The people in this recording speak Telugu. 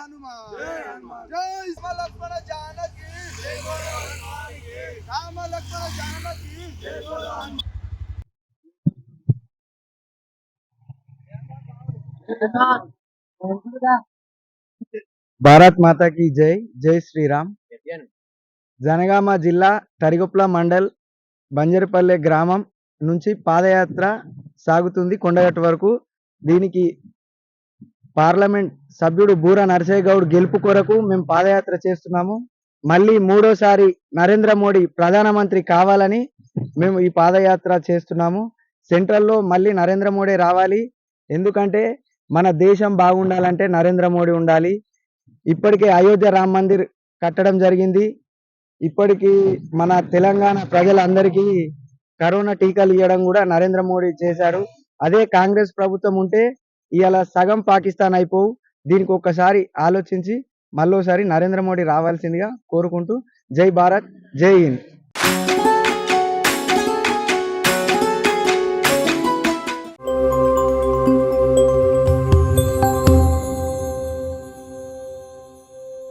हनुमान जय लक्ष्मण जानकी राम लक्ष्मण जानकी భారత్ మాతాకి జై. జై శ్రీరామ్. జనగామ జిల్లా తరిగొప్ల మండల్ బంజరపల్లె గ్రామం నుంచి పాదయాత్ర సాగుతుంది కొండగట్టు వరకు. దీనికి పార్లమెంట్ సభ్యుడు బూర నరసయ్య గౌడ్ గెలుపు కొరకు మేము పాదయాత్ర చేస్తున్నాము. మళ్ళీ మూడోసారి నరేంద్ర మోడీ ప్రధానమంత్రి కావాలని మేము ఈ పాదయాత్ర చేస్తున్నాము. సెంట్రల్లో మళ్ళీ నరేంద్ర మోడీ రావాలి. ఎందుకంటే మన దేశం బాగుండాలంటే నరేంద్ర మోడీ ఉండాలి. ఇప్పటికే అయోధ్య రామ మందిర్ కట్టడం జరిగింది. ఇప్పటికీ మన తెలంగాణ ప్రజలందరికీ కరోనా టీకాలు ఇవ్వడం కూడా నరేంద్ర మోడీ చేశాడు. అదే కాంగ్రెస్ ప్రభుత్వం ఉంటే ఇవాళ సగం పాకిస్తాన్ అయిపోవు. దీనికి ఒక్కసారి ఆలోచించి మళ్ళోసారి నరేంద్ర మోడీ రావాల్సిందిగా కోరుకుంటూ జై భారత్, జై హింద్.